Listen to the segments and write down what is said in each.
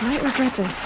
Might regret this.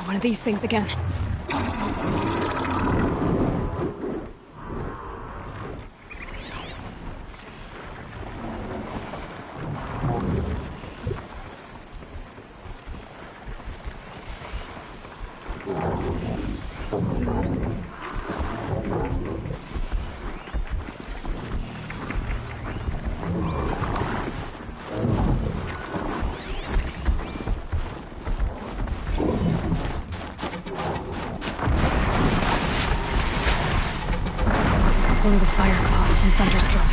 One of these things again. One of the fire claws from Thunderstruck.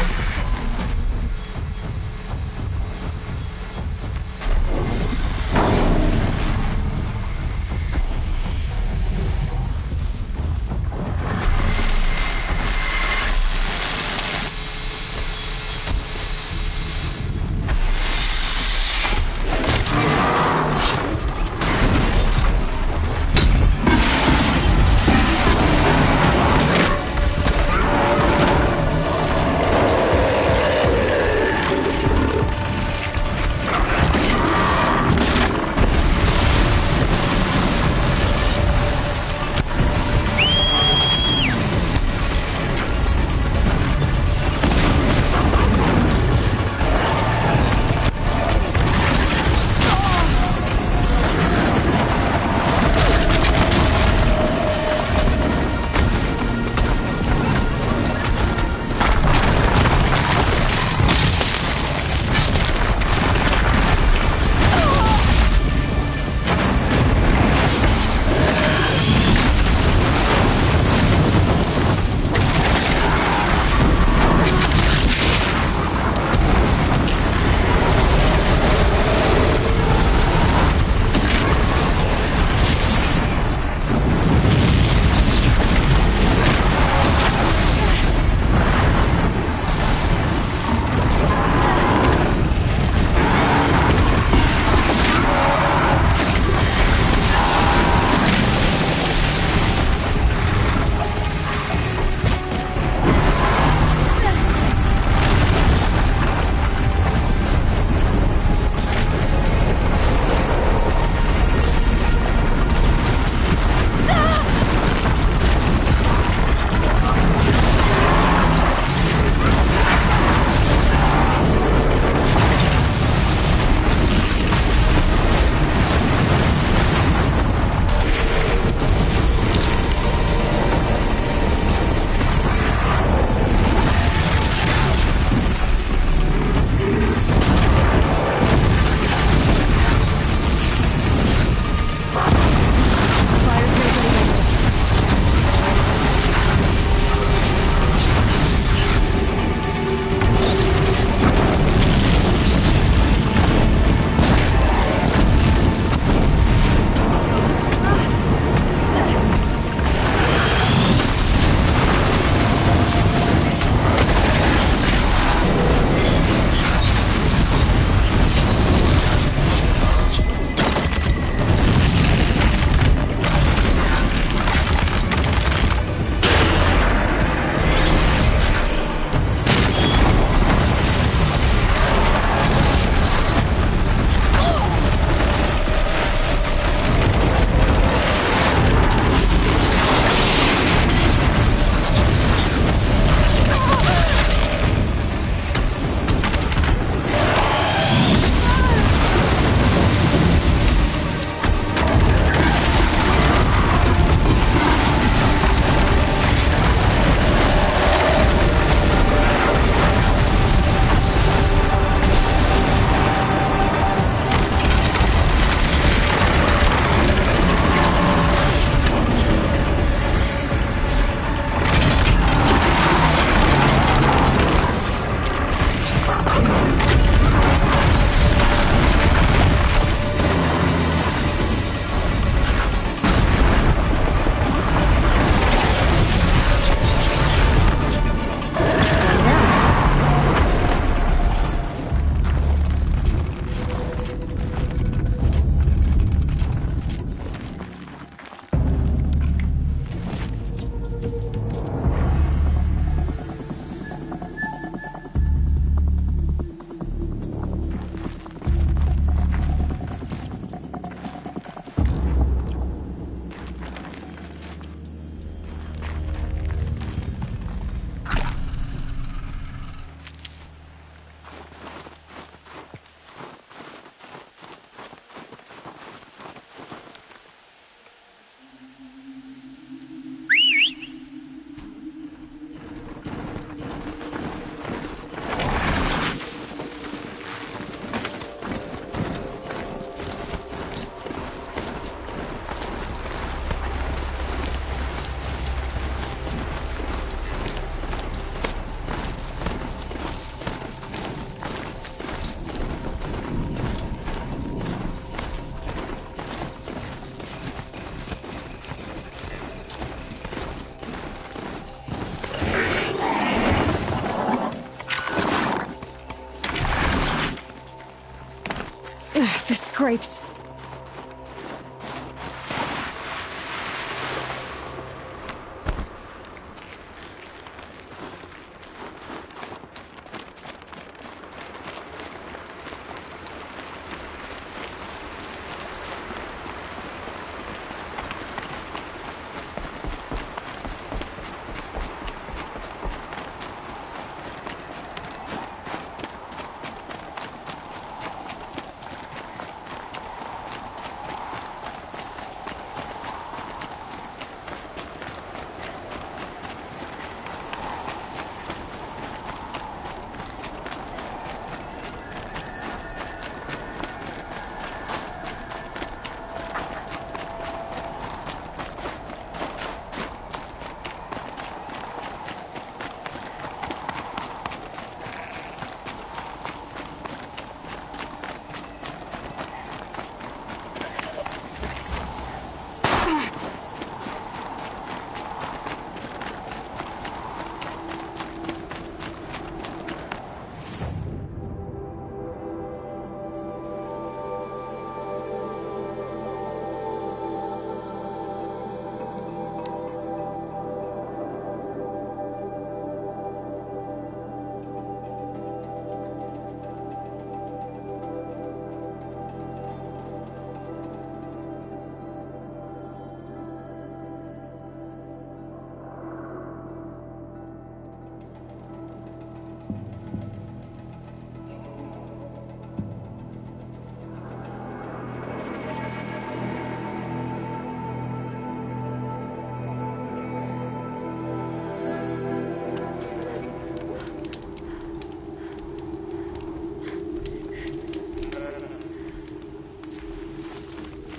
Grapes.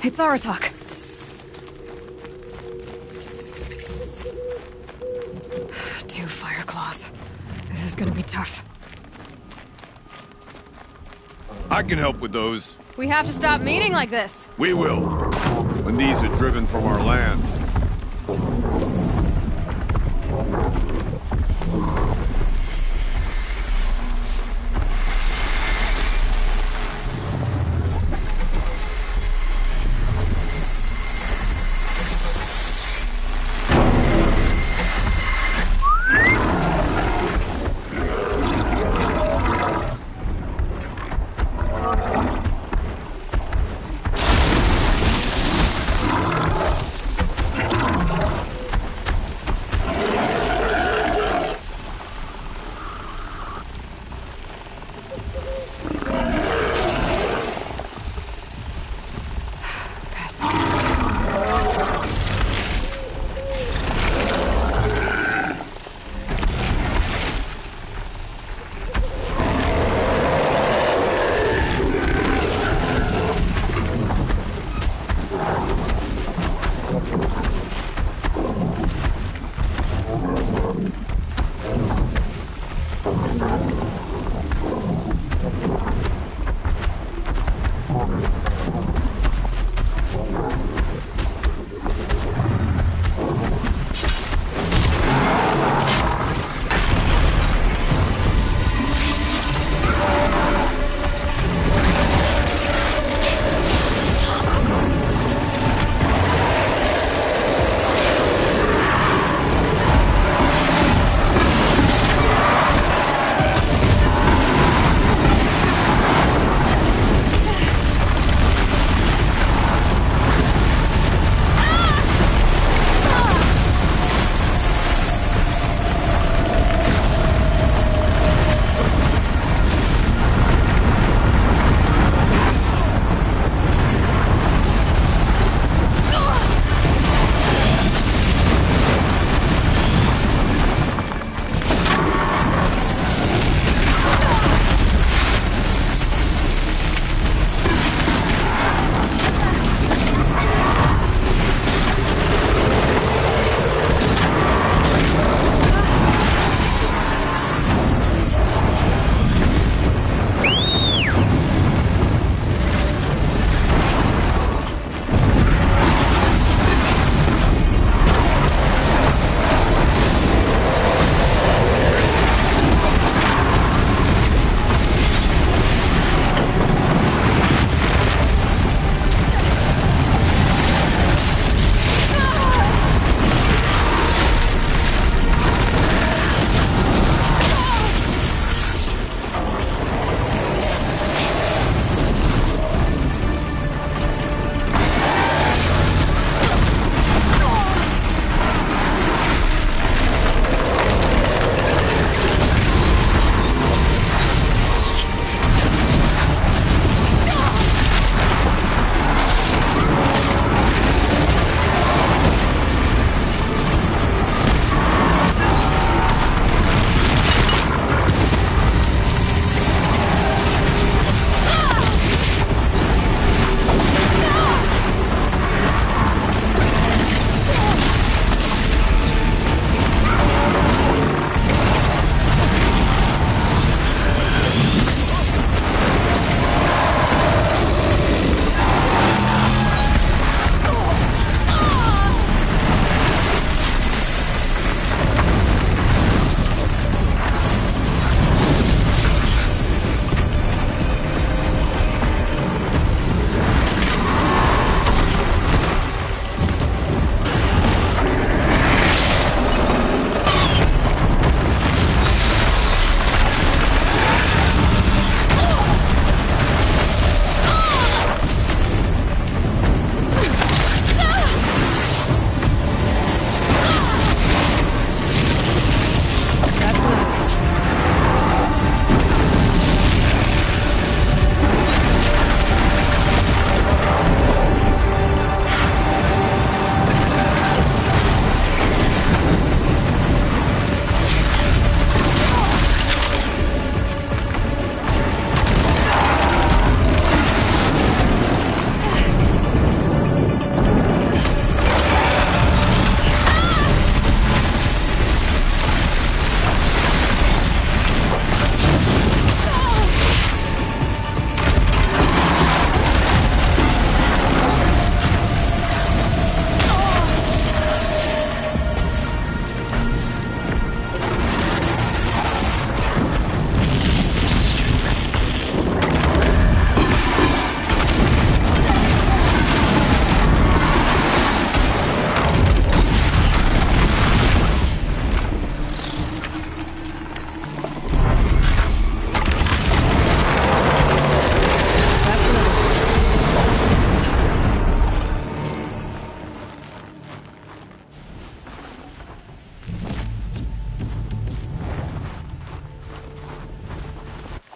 It's Aratak. Two fire claws. This is gonna be tough. I can help with those. We have to stop meeting like this. We will. When these are driven from our land.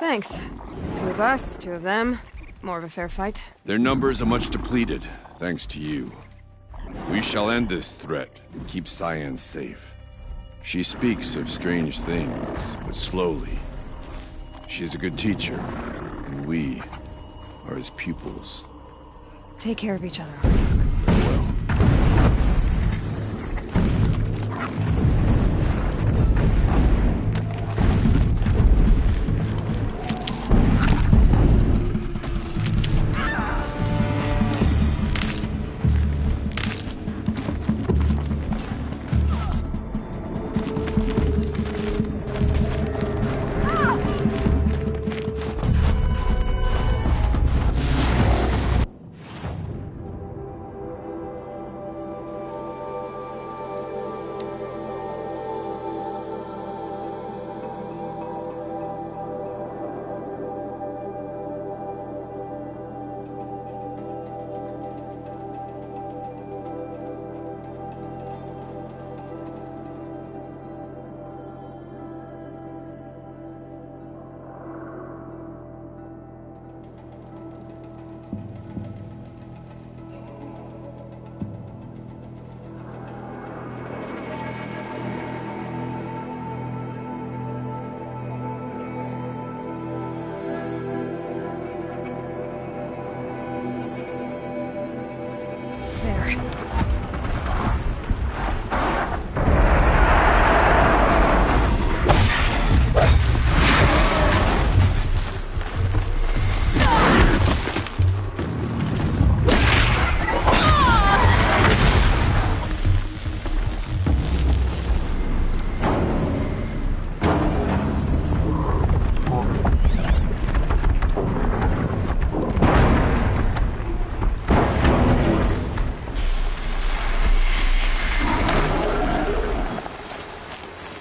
Thanks. Two of us, two of them. More of a fair fight. Their numbers are much depleted, thanks to you. We shall end this threat and keep Cyan safe. She speaks of strange things, but slowly. She is a good teacher, and we are his pupils. Take care of each other, Artyom. Well.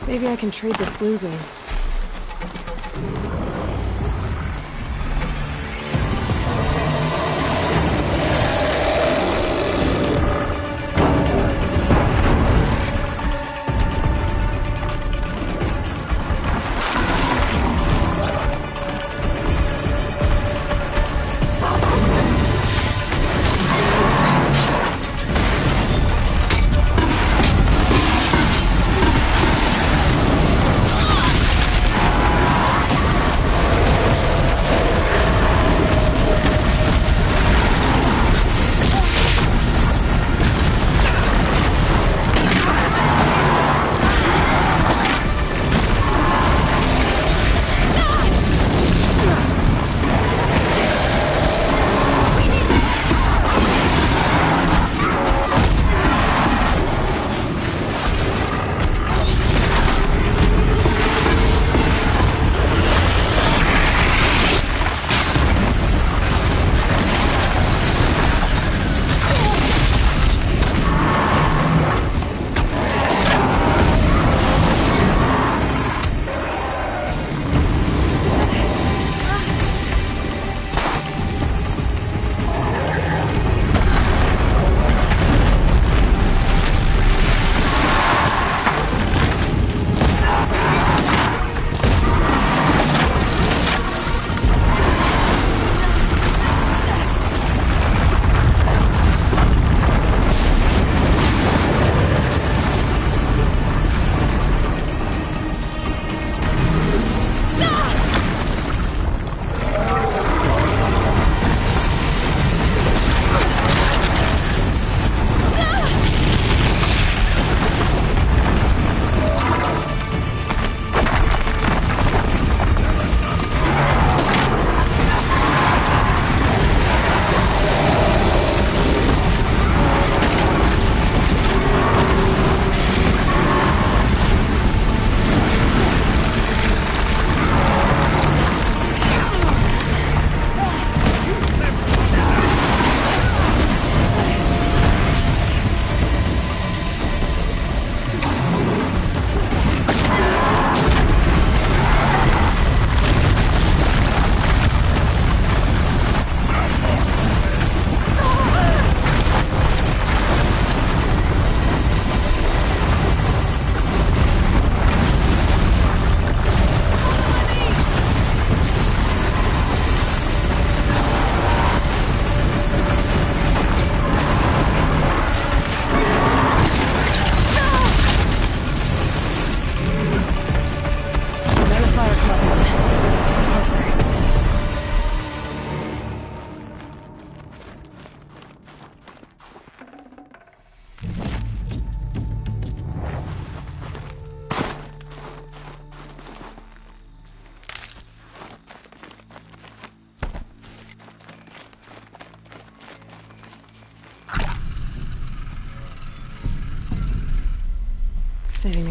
Maybe I can trade this blue-green.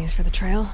these for the trail?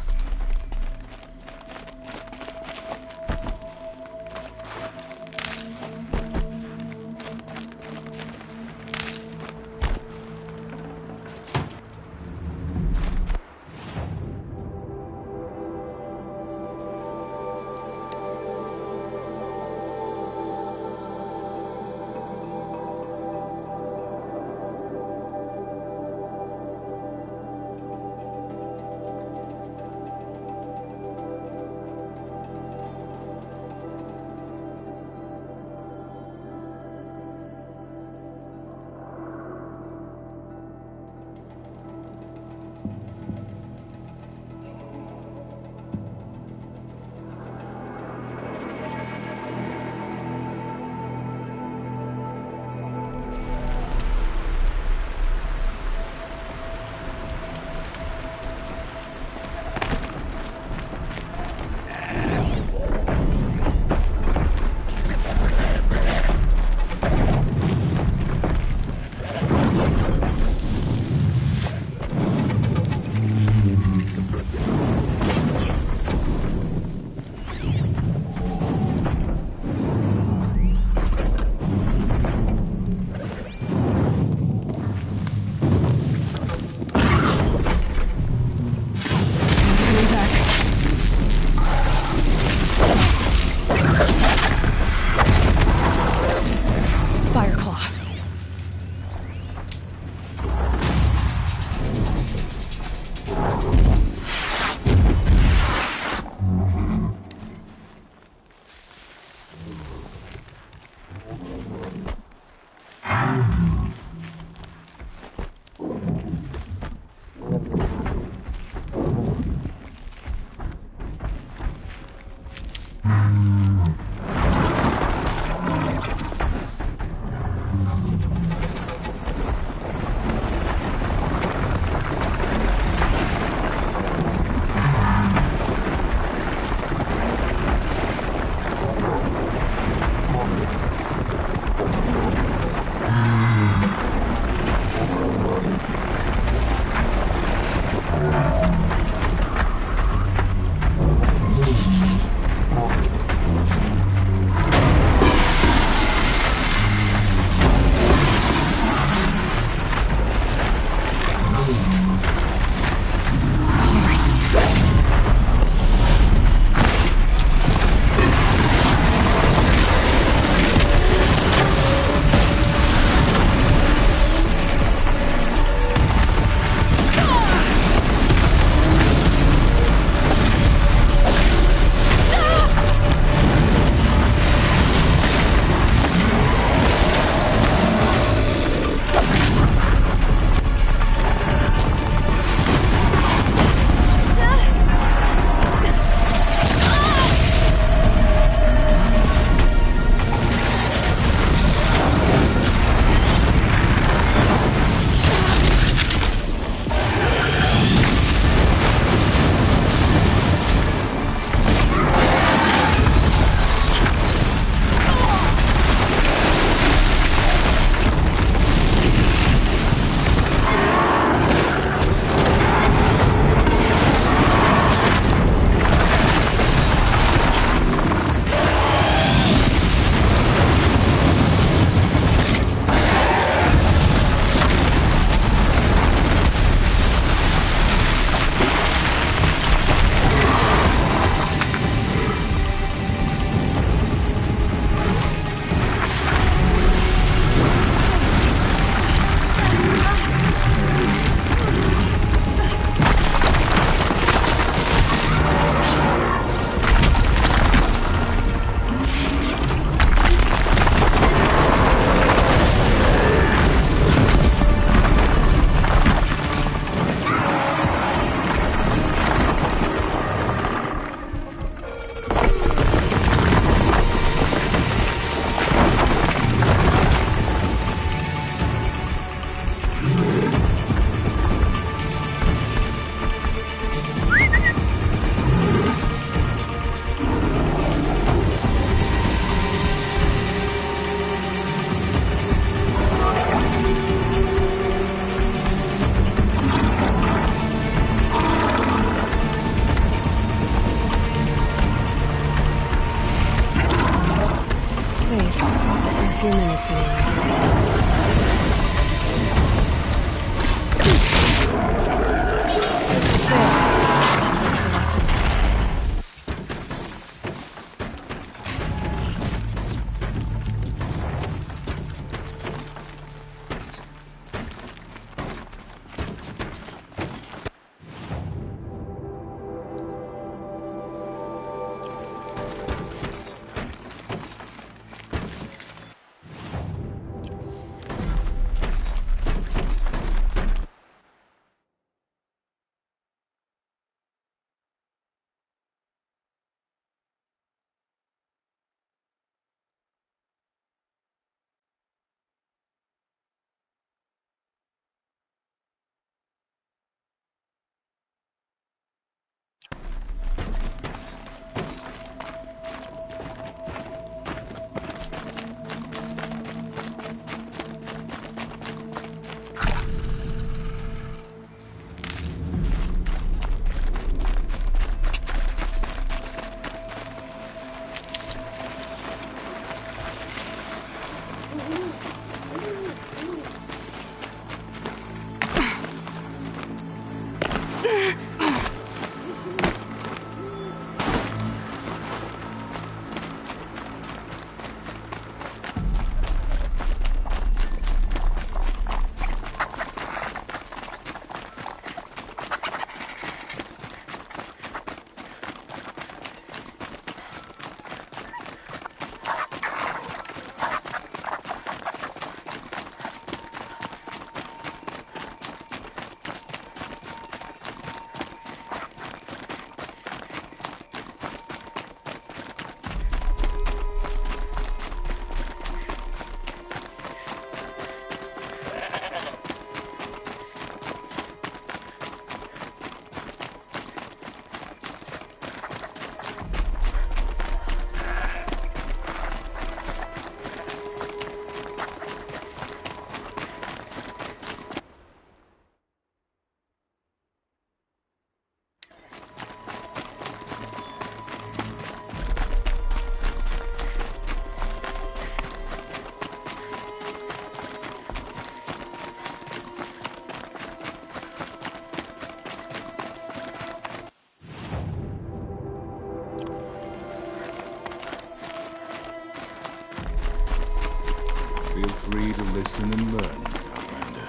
free to listen and learn, Outlander.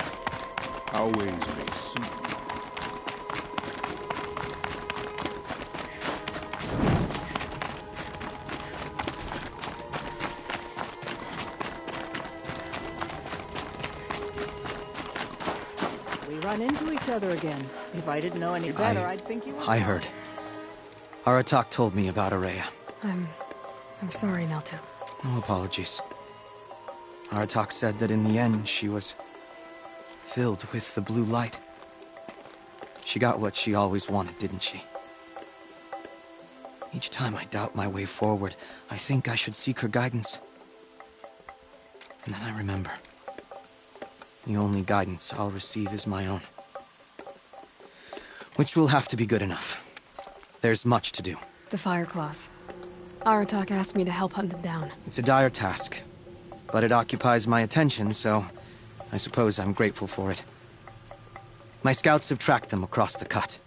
Our ways may suit you. We run into each other again. If I didn't know any better, I'd think you were... I heard. Aratak told me about Ourea. I'm sorry, Neltuk. No apologies. Aratak said that in the end, she was filled with the blue light. She got what she always wanted, didn't she? Each time I doubt my way forward, I think I should seek her guidance. And then I remember. The only guidance I'll receive is my own. Which will have to be good enough. There's much to do. The Fireclaws. Aratak asked me to help hunt them down. It's a dire task, but it occupies my attention, so I suppose I'm grateful for it. My scouts have tracked them across the cut.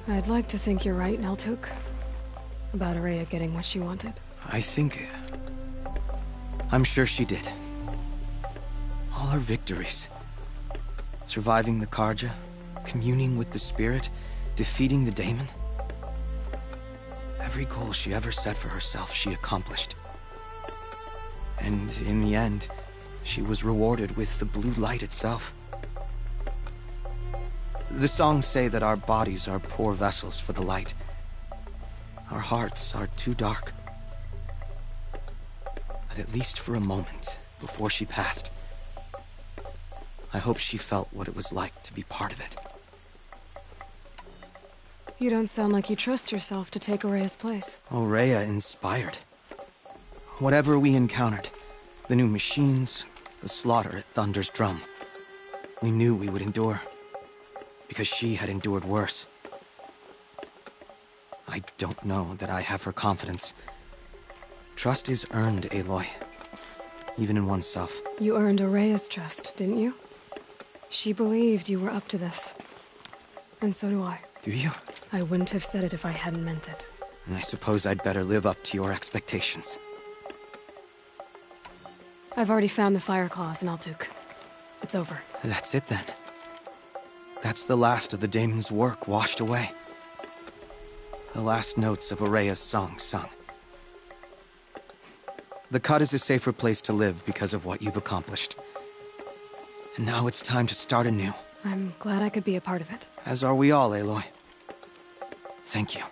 I'd like to think you're right, Neltuk. About Ourea getting what she wanted. I'm sure she did. All her victories. Surviving the Karja, communing with the spirit, defeating the daemon. Every goal she ever set for herself, she accomplished. And in the end, she was rewarded with the blue light itself. The songs say that our bodies are poor vessels for the light. Our hearts are too dark. But at least for a moment, before she passed, I hope she felt what it was like to be part of it. You don't sound like you trust yourself to take Ourea's place. Ourea inspired. Whatever we encountered, the new machines, the slaughter at Thunder's Drum, we knew we would endure, because she had endured worse. I don't know that I have her confidence. Trust is earned, Aloy. Even in oneself. You earned Ourea's trust, didn't you? She believed you were up to this. And so do I. Do you? I wouldn't have said it if I hadn't meant it. And I suppose I'd better live up to your expectations. I've already found the Fireclaws in Altuk. It's over. That's it then. That's the last of the daemon's work washed away. The last notes of Ourea's song sung. The Cut is a safer place to live because of what you've accomplished. And now it's time to start anew. I'm glad I could be a part of it. As are we all, Aloy. Thank you.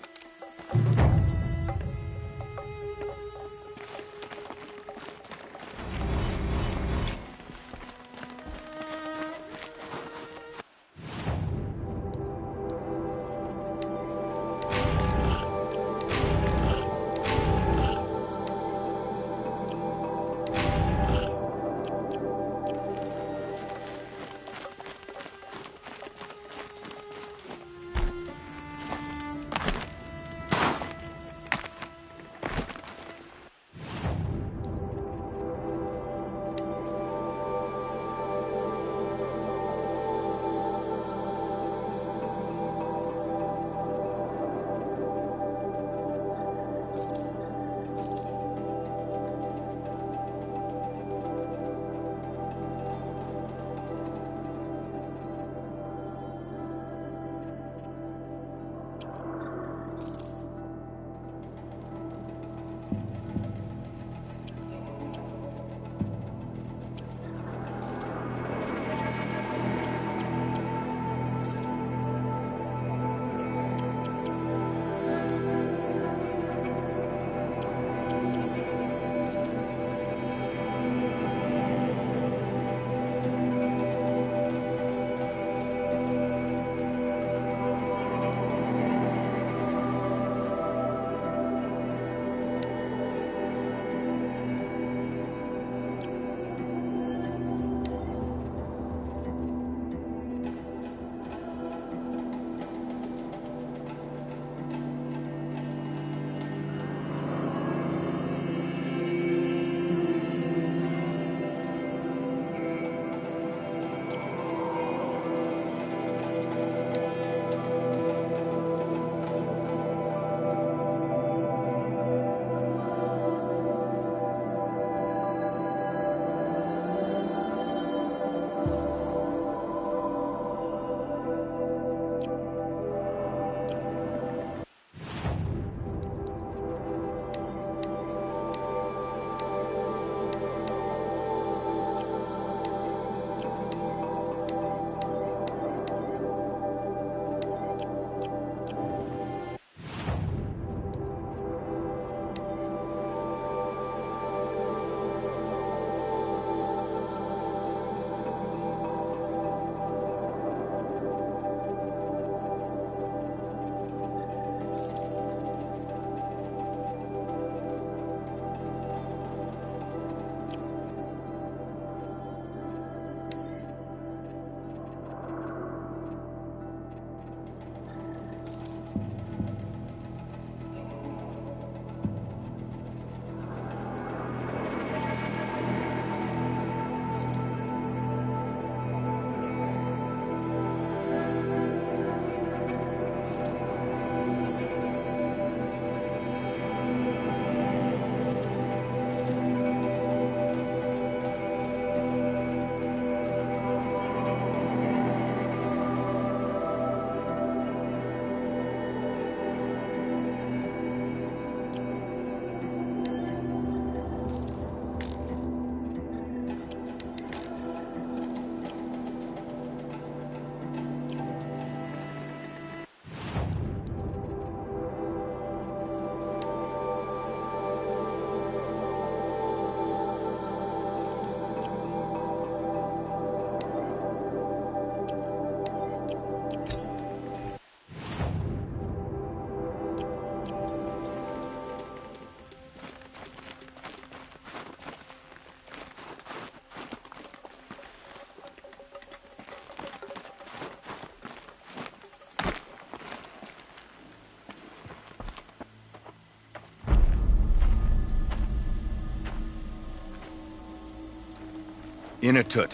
Inatut.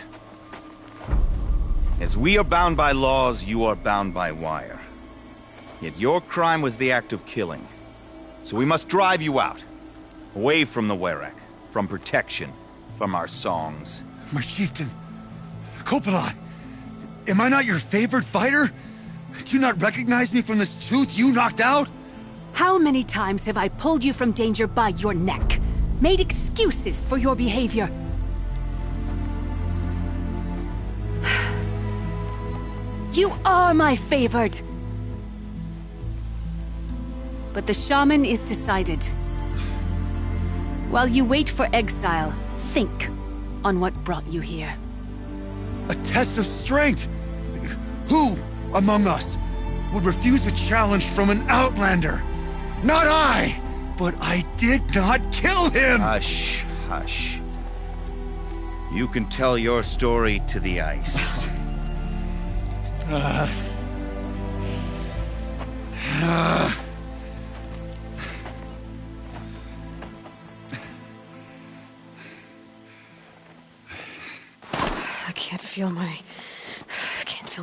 As we are bound by laws, you are bound by wire. Yet your crime was the act of killing. So we must drive you out. Away from the Werak. From protection. From our songs. My chieftain. Kopalai. Am I not your favored fighter? Do you not recognize me from this tooth you knocked out? How many times have I pulled you from danger by your neck? Made excuses for your behavior? You are my favored! But the shaman is decided. While you wait for exile, think on what brought you here. A test of strength! Who among us would refuse a challenge from an outlander? Not I! But I did not kill him! Hush, hush. You can tell your story to the ice. I can't feel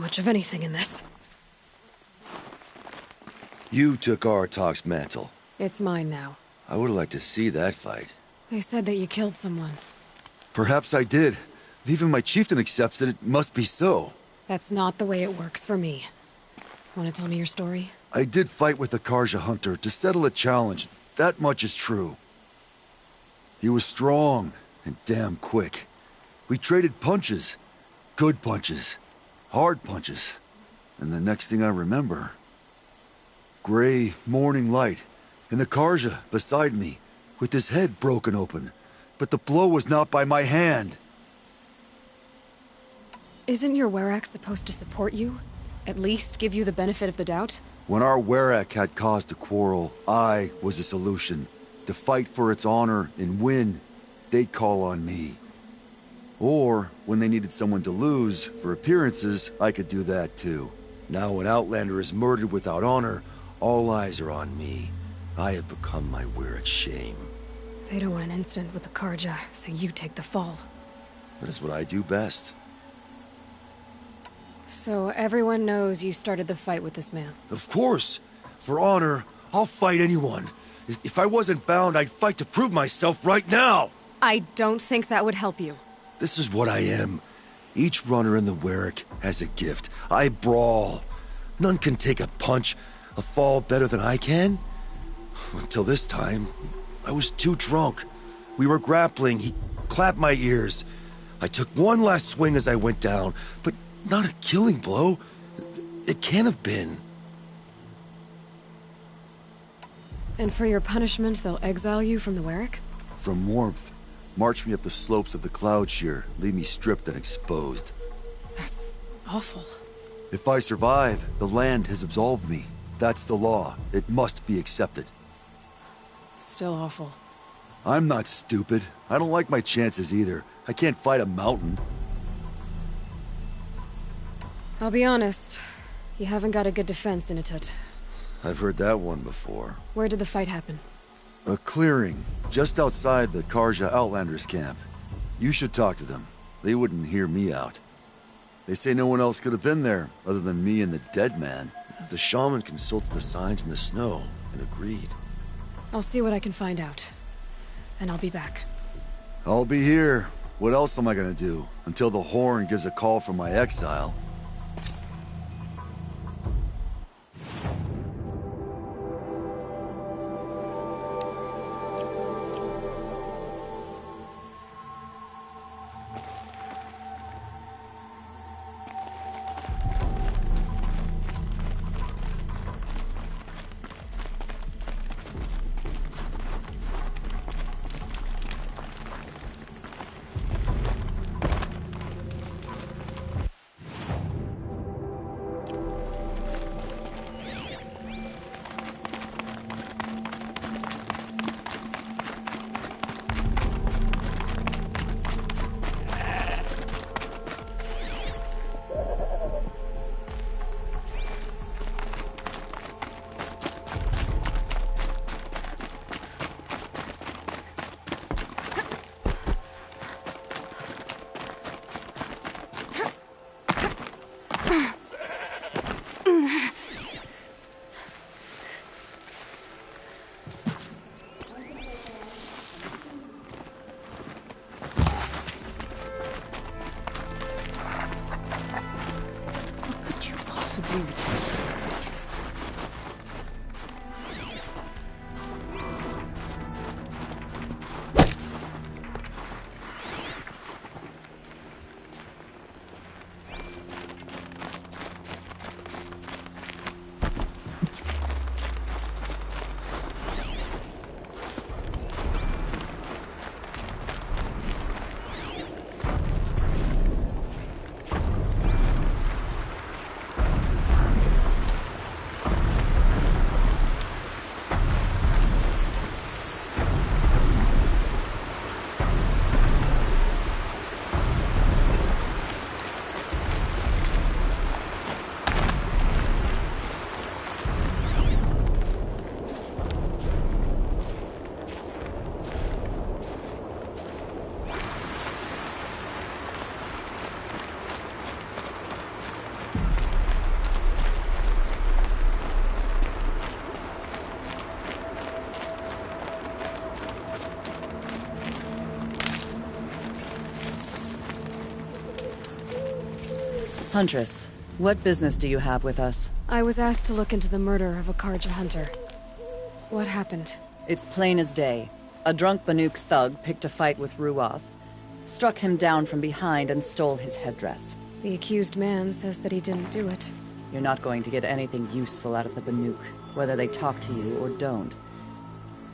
much of anything in this. You took Artok's mantle. It's mine now. I would like to see that fight. They said that you killed someone. Perhaps I did. If even my chieftain accepts it, it must be so. That's not the way it works for me. Want to tell me your story? I did fight with the Karja hunter to settle a challenge. That much is true. He was strong and damn quick. We traded punches. Good punches. Hard punches. And the next thing I remember... gray morning light, and the Karja beside me, with his head broken open. But the blow was not by my hand. Isn't your Werak supposed to support you? At least give you the benefit of the doubt? When our Werak had cause to quarrel, I was a solution. To fight for its honor and win, they'd call on me. Or, when they needed someone to lose, for appearances, I could do that too. Now an outlander is murdered without honor, all eyes are on me. I have become my Werak's shame. They don't want an incident with the Karja, so you take the fall. That is what I do best. So everyone knows you started the fight with this man? Of course! For honor, I'll fight anyone. If I wasn't bound, I'd fight to prove myself right now! I don't think that would help you. This is what I am. Each runner in the Werak has a gift. I brawl. None can take a punch, a fall better than I can. Until this time, I was too drunk. We were grappling, he clapped my ears. I took one last swing as I went down, but not a killing blow. It can't have been. And for your punishment, they'll exile you from the Werak? From warmth. March me up the slopes of the Cloud Shear, leave me stripped and exposed. That's awful. If I survive, the land has absolved me. That's the law. It must be accepted. It's still awful. I'm not stupid. I don't like my chances either. I can't fight a mountain. I'll be honest. You haven't got a good defense, Inatut. I've heard that one before. Where did the fight happen? A clearing, just outside the Karja Outlanders camp. You should talk to them. They wouldn't hear me out. They say no one else could have been there, other than me and the dead man. The shaman consulted the signs in the snow and agreed. I'll see what I can find out. And I'll be back. I'll be here. What else am I gonna do? Until the Horn gives a call from my exile. Huntress, what business do you have with us? I was asked to look into the murder of a Karja hunter. What happened? It's plain as day. A drunk Banuk thug picked a fight with Ruas, struck him down from behind and stole his headdress. The accused man says that he didn't do it. You're not going to get anything useful out of the Banuk, whether they talk to you or don't.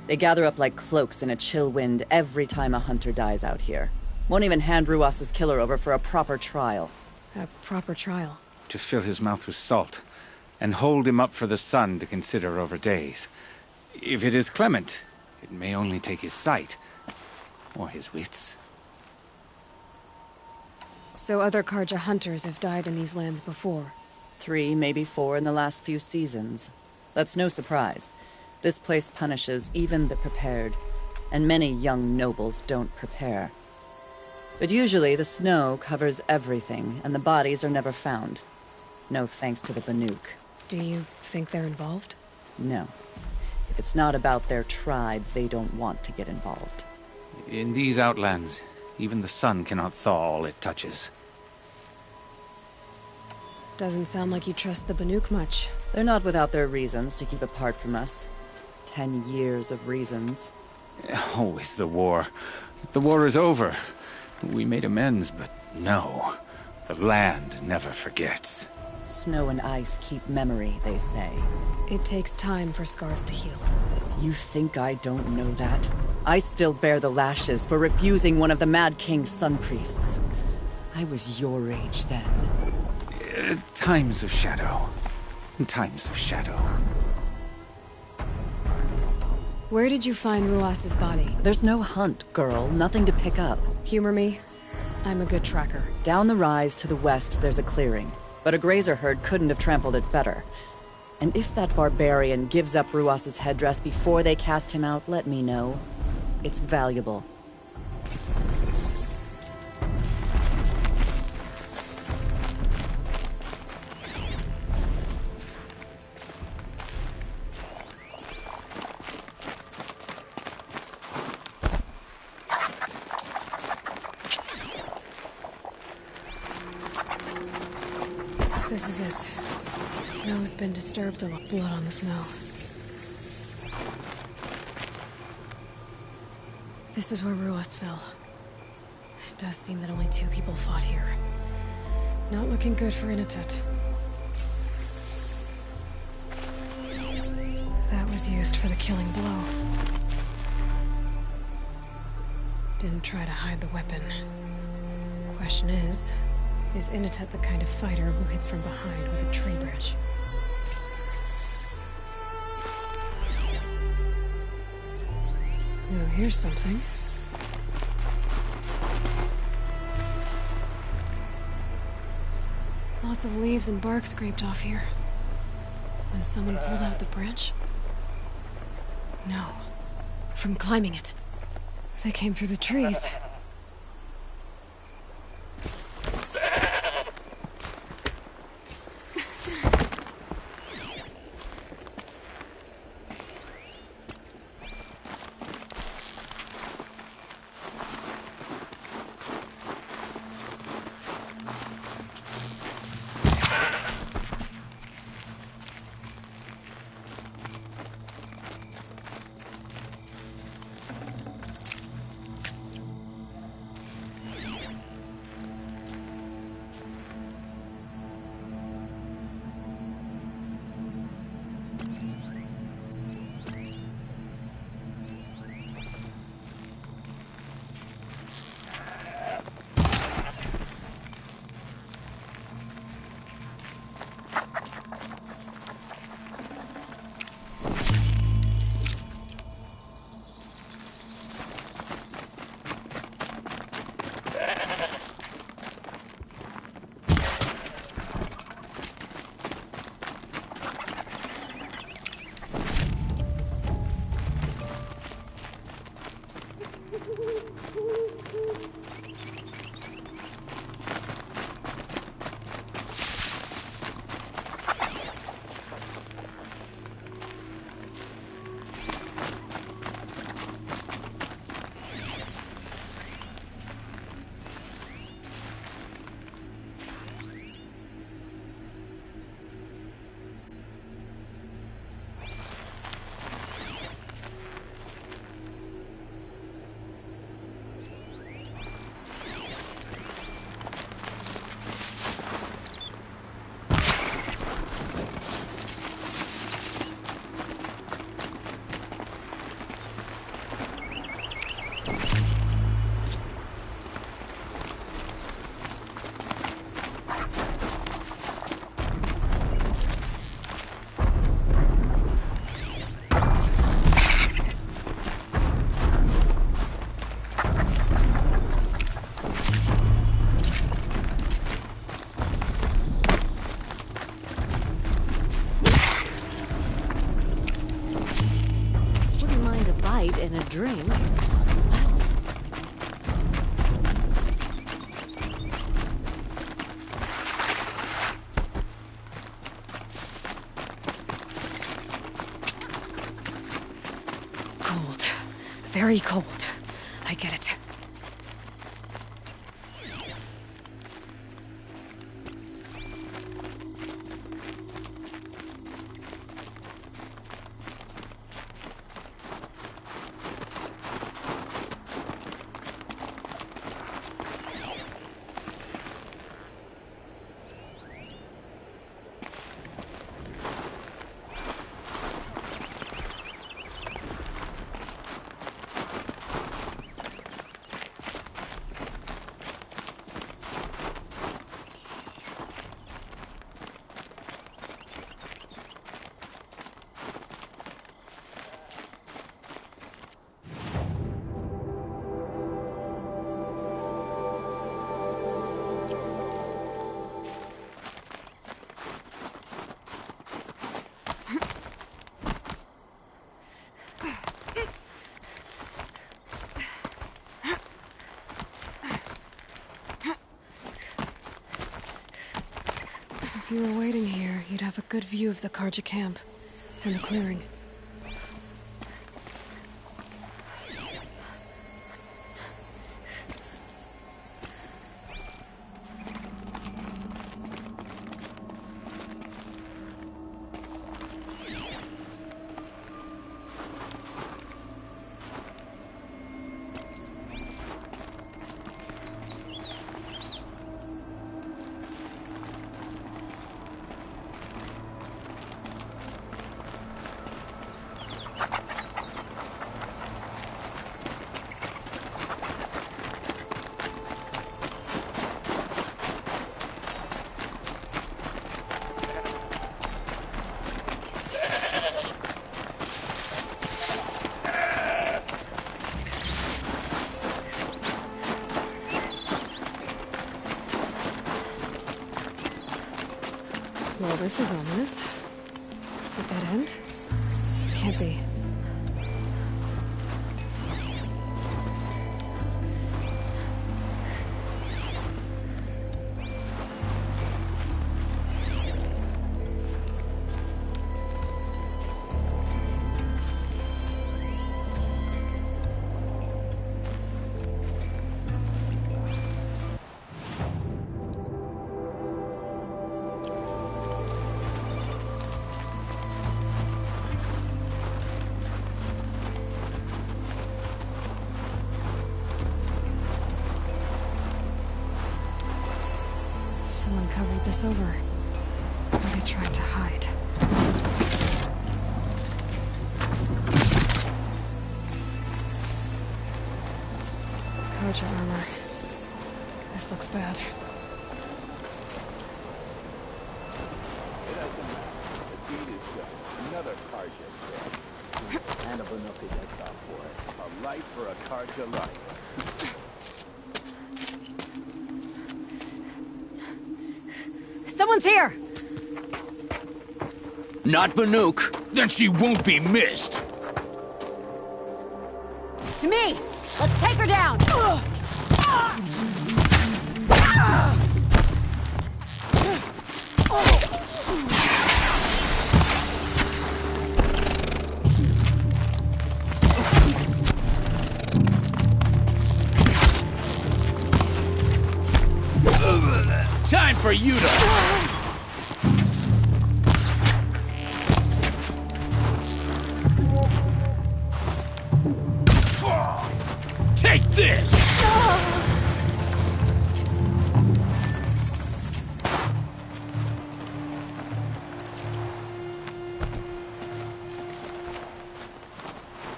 They gather up like cloaks in a chill wind every time a hunter dies out here. Won't even hand Ruas's killer over for a proper trial. A proper trial. To fill his mouth with salt, and hold him up for the sun to consider over days. If it is clement, it may only take his sight, or his wits. So other Karja hunters have died in these lands before? 3, maybe 4 in the last few seasons. That's no surprise. This place punishes even the prepared, and many young nobles don't prepare. But usually the snow covers everything, and the bodies are never found. No thanks to the Banuk. Do you think they're involved? No. If it's not about their tribe, they don't want to get involved. In these outlands, even the sun cannot thaw all it touches. Doesn't sound like you trust the Banuk much. They're not without their reasons to keep apart from us. 10 years of reasons. Always the war. The war is over. We made amends, but no. The land never forgets. Snow and ice keep memory, they say. It takes time for scars to heal. You think I don't know that? I still bear the lashes for refusing one of the Mad King's sun priests. I was your age then. Times of shadow. Times of shadow. Where did you find Ruas's body? There's no hunt, girl. Nothing to pick up. Humor me. I'm a good tracker. Down the rise to the west, there's a clearing. But a grazer herd couldn't have trampled it better. And if that barbarian gives up Ruas's headdress before they cast him out, let me know. It's valuable. This is it. Snow's been disturbed a lot. Blood on the snow. This is where Ruas fell. It does seem that only 2 people fought here. Not looking good for Inatut. That was used for the killing blow. Didn't try to hide the weapon. Question is Inatut the kind of fighter who hits from behind with a tree branch? Oh, here's something. Lots of leaves and bark scraped off here. When someone pulled out the branch? No. From climbing it. They came through the trees. fight and a drink. Cold. Very cold. I get it. If you were waiting here, you'd have a good view of the Karja camp and the clearing. Well, this is ominous. A dead end? Can't be. Someone covered this over. Or they tried to hide. Karja armor. This looks bad. Another Karja threat. And a Banuki that's up for it. A life for a Karja life. Someone's here! Not Banuk. Then she won't be missed. To me! Let's take her down! Time for you to... Take this!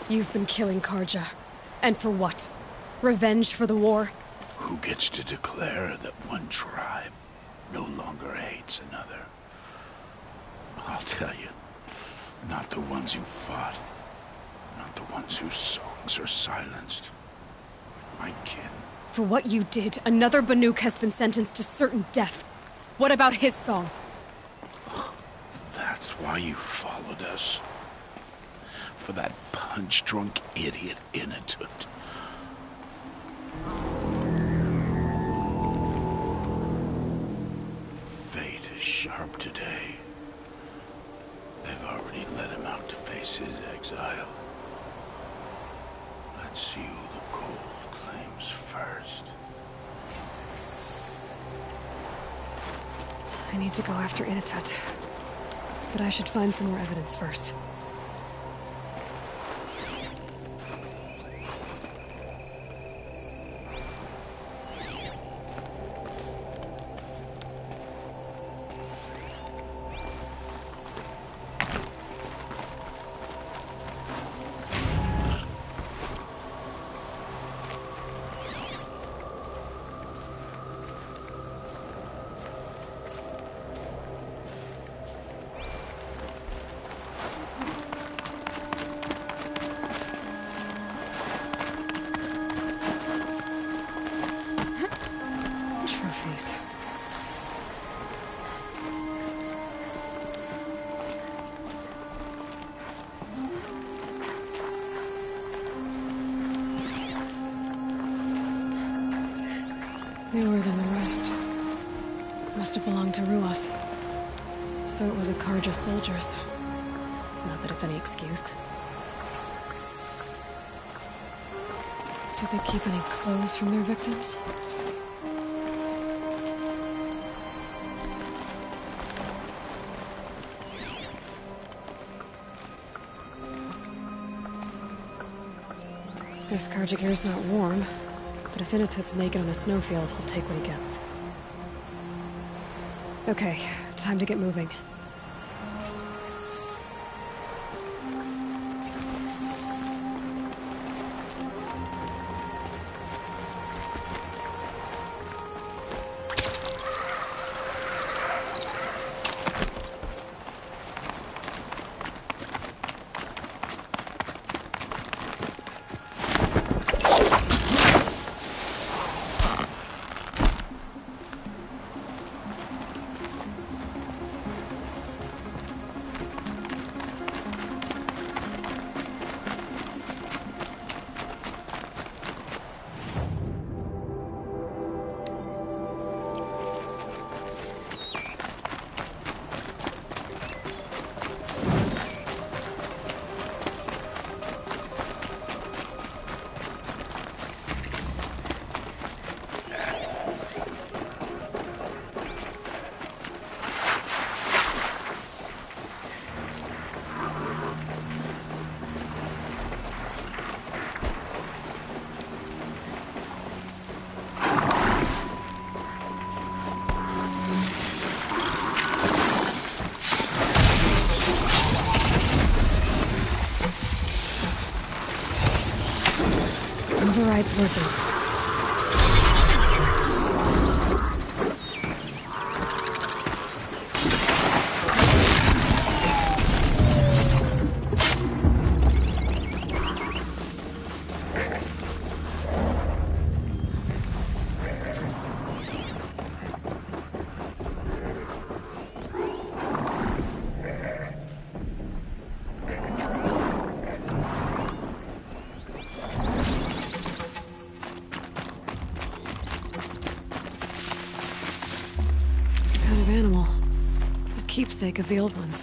You've been killing Karja. And for what? Revenge for the war? Who gets to declare that one tribe no longer hates another? I'll tell you, not the ones who fought, not the ones whose songs are silenced. My kin. For what you did, another Banuk has been sentenced to certain death. What about his song? That's why you followed us. for that punch-drunk idiot Inatut. Fate is sharp today. They've already let him out to face his exile. Let's see who the cold claims first. I need to go after Inatut. But I should find some more evidence first. Trophies. Newer than the rest. Must have belonged to Ruas. So it was a Karja soldiers. Not that it's any excuse. Did they keep any clothes from their victims? This Karja gear's not warm, but if Inatut's naked on a snowfield, he'll take what he gets. Okay, time to get moving. Override's working. Keepsake of the old ones.